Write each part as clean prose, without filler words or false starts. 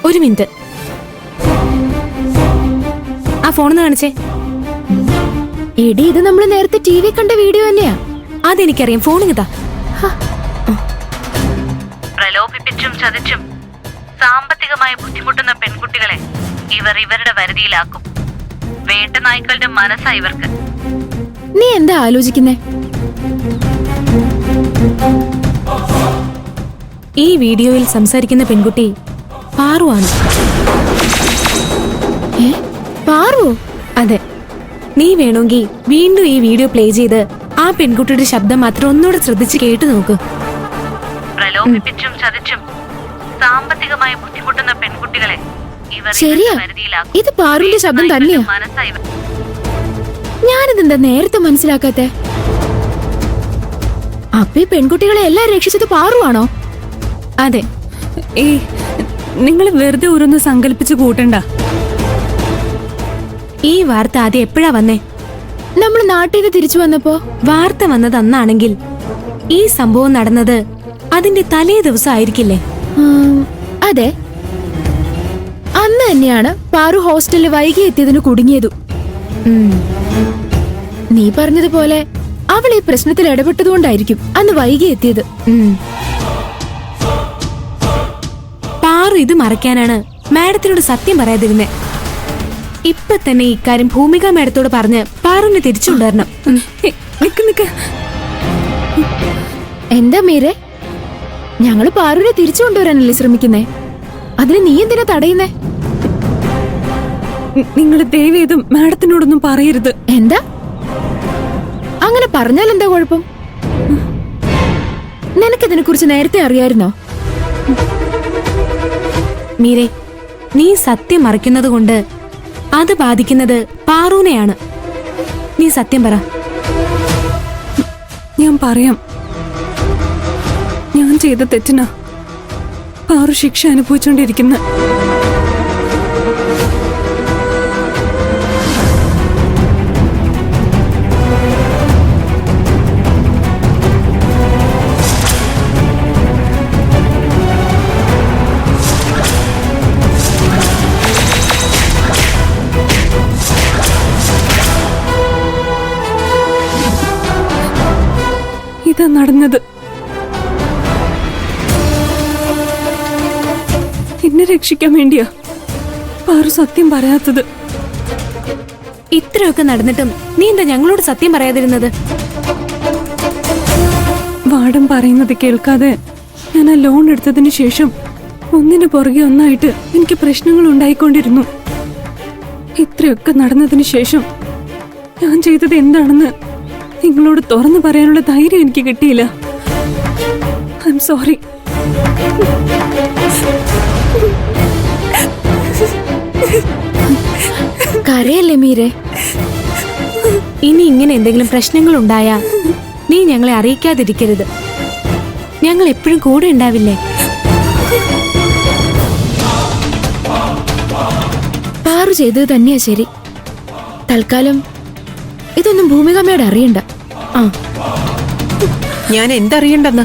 ഒരു മിനിറ്റ്. ആ ഫോണെന്ന് കാണിച്ചേ. എടി, ഇത് നമ്മൾ നേരത്തെ ടിവി കണ്ട വീഡിയോ തന്നെയാ. അതെനിക്കറിയാം, ഫോണിങ്ങതാ. പ്രലോഭിപ്പിച്ചും ചതിച്ചും സാമ്പത്തികമായി ബുദ്ധിമുട്ടുന്ന പെൺകുട്ടികളെ ഇവർ ഇവരുടെ വരുതിയിലാക്കും. വേട്ടനായ്ക്കളുടെ മനസ്സാ ഇവർക്ക്. നീ എന്താ ആലോചിക്കുന്നേ? ഈ വീഡിയോയിൽ സംസാരിക്കുന്ന പെൺകുട്ടി പാറുവാണ്. പാറു? അതെ. നീ വേണമെങ്കിൽ വീണ്ടും ഈ വീഡിയോ പ്ലേ ചെയ്ത് ആ പെൺകുട്ടിയുടെ ശബ്ദം മാത്രം ഒന്നുകൂടെ ശ്രദ്ധിച്ച് കേട്ടു നോക്ക്. പ്രലോഭിപ്പിച്ചും ചതിച്ചും സാമ്പത്തികമായി ബുദ്ധിമുട്ടുന്ന പെൺകുട്ടികളെ ഇവർ ശരിയാ, വരുതിയിലാക്കും. ഇത് പാറുവിന്റെ ശബ്ദം തന്നെയാ. മനസ്സാ ഇവർ. ഞാനിതെന്താ നേരത്തെ മനസ്സിലാക്കാത്തെ? അപ്പൊ ഈ പെൺകുട്ടികളെ എല്ലാം രക്ഷിച്ചത് പാറുവാണോ? അതെ. നിങ്ങൾ വെറുതെ ഓരോന്ന് സങ്കല്പിച്ച് കൂട്ടണ്ട. ഈ വാർത്ത ആദ്യം എപ്പോഴാ വന്നേ? നമ്മൾ നാട്ടിൽ നിന്ന് തിരിച്ചു വന്നപ്പോ. വാർത്ത വന്നത് അന്നാണെങ്കിൽ ഈ സംഭവം നടന്നത് അതിന്റെ തലേ ദിവസം ആയിരിക്കില്ലേ? അതെ, അന്ന് തന്നെയാണ് പാറു ഹോസ്റ്റലിൽ വൈകി എത്തിയതിന് കുടുങ്ങിയതു. നീ പറഞ്ഞതുപോലെ അവൾ ഈ പ്രശ്നത്തിൽ ഇടപെട്ടതുകൊണ്ടായിരിക്കും അന്ന് വൈകി എത്തിയത്. പാറു ഇത് മറയ്ക്കാനാണ് മാഡത്തിനോട് സത്യം പറയാതിരുന്നേ. ഇപ്പൊ തന്നെ ഇക്കാര്യം ഭൂമിക മാഡത്തോട് പറഞ്ഞ് പാറുവിനെ തിരിച്ചുകൊണ്ടുവരണം. എന്താ മീരെ, ഞങ്ങള് പാറുവിനെ തിരിച്ചു കൊണ്ടുവരാനല്ലേ ശ്രമിക്കുന്നേ? അതിന് നീ എന്തിനാ തടയുന്നേ? നിങ്ങൾ ദയവേതും മാഡത്തിനോടൊന്നും പറയരുത്. എന്താ? അങ്ങനെ പറഞ്ഞാൽ എന്താ കുഴപ്പം? നിനക്കിതിനെ കുറിച്ച് നേരത്തെ അറിയായിരുന്നോ? മീരെ, നീ സത്യം മറയ്ക്കുന്നത് കൊണ്ട് അത് ബാധിക്കുന്നത് പാറുവിനെയാണ്. നീ സത്യം പറ. ഞാൻ പറയാം. ഞാൻ ചെയ്ത തെറ്റിനാ പാറു ശിക്ഷ അനുഭവിച്ചുകൊണ്ടിരിക്കുന്ന. ഇതാ നടന്നത്. എന്നെ രക്ഷിക്കാൻ വേണ്ടിയാ പാറു സത്യം പറയാത്തത്. ഇത്രയൊക്കെ നടന്നിട്ടും നീ എന്താ ഞങ്ങളോട് സത്യം പറയാതിരുന്നത്? വാടൻ പറയുന്നത് കേൾക്കാതെ ഞാൻ ആ ലോൺ എടുത്തതിന് ശേഷം ഒന്നിനു പുറകെ ഒന്നായിട്ട് എനിക്ക് പ്രശ്നങ്ങൾ ഉണ്ടായിക്കൊണ്ടിരുന്നു. ഇത്രയൊക്കെ നടന്നതിന് ശേഷം ഞാൻ ചെയ്തത് എന്താണെന്ന് നിങ്ങളോട് തുറന്നു പറയാനുള്ള ധൈര്യം എനിക്ക് കിട്ടിയില്ല. I am sorry. കരയല്ലേ മീരെ? ഇനി ഇങ്ങനെ എന്തെങ്കിലും പ്രശ്നങ്ങൾ ഉണ്ടായാ നീ ഞങ്ങളെ അറിയിക്കാതിരിക്കരുത്. ഞങ്ങൾ എപ്പോഴും കൂടെ ഉണ്ടാവില്ലേ? പാറു ചെയ്തത് തന്നെയാ ശരി. തൽക്കാലം ഇതൊന്നും ഭൂമികമ്മയോട് അറിയണ്ട. ഞാൻ എന്തറിയണ്ടെന്ന്?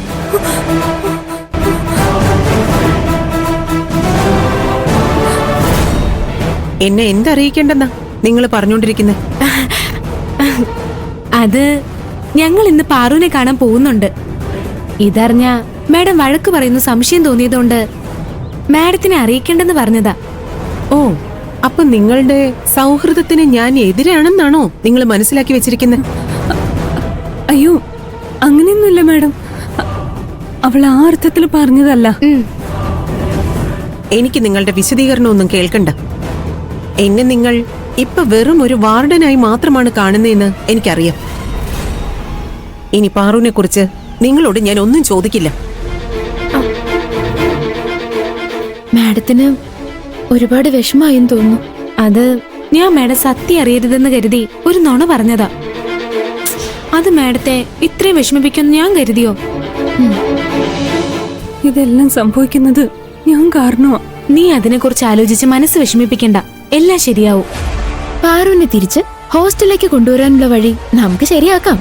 എന്നെ എന്തറിയിക്കേണ്ടെന്നാ നിങ്ങൾ പറഞ്ഞോണ്ടിരിക്കുന്നത്? അത് ഞങ്ങൾ ഇന്ന് പാറുവിനെ കാണാൻ പോകുന്നുണ്ട്. ഇതറിഞ്ഞ മാഡം വഴക്ക് പറയുന്ന സംശയം തോന്നിയതുകൊണ്ട് മാഡത്തിനെ അറിയിക്കേണ്ടെന്ന് പറഞ്ഞതാ. ഓ, അപ്പൊ നിങ്ങളുടെ സൗഹൃദത്തിന് ഞാൻ എതിരാണെന്നാണോ നിങ്ങൾ മനസ്സിലാക്കി വെച്ചിരിക്കുന്നത്? അയ്യോ, അങ്ങനെയൊന്നുമില്ല മാഡം. അവൾ ആ അർത്ഥത്തിൽ പറഞ്ഞതല്ല. എനിക്ക് നിങ്ങളുടെ വിശദീകരണമൊന്നും കേൾക്കണ്ട. എന്നെ നിങ്ങൾ ഇപ്പൊ വെറും ഒരു വാർഡനായി മാത്രമാണ് കാണുന്നതെന്ന് എനിക്കറിയാം. ഇനി പാറുവിനെ കുറിച്ച് നിങ്ങളോട് ഞാൻ ഒന്നും ചോദിക്കില്ല. മാഡത്തിന് ഒരുപാട് വിഷമായെന്ന് തോന്നുന്നു. അത് ഞാൻ മാഡം സത്യം അറിയരുതെന്ന് കരുതി ഒരു നുണ പറഞ്ഞതാ. അത് മാഡത്തെ ഇത്രയും വിഷമിപ്പിക്കുമെന്ന് ഞാൻ കരുതിയോ? ഇതെല്ലാം സംഭവിക്കുന്നത് ഞാൻ കാരണമാ. നീ അതിനെക്കുറിച്ച് ആലോചിച്ച് മനസ്സ് വിഷമിപ്പിക്കണ്ട. എല്ലാം ശരിയാവും. പാറുവിനെ തിരിച്ച് ഹോസ്റ്റലിലേക്ക് കൊണ്ടുവരാനുള്ള വഴി നമുക്ക് ശരിയാക്കാം.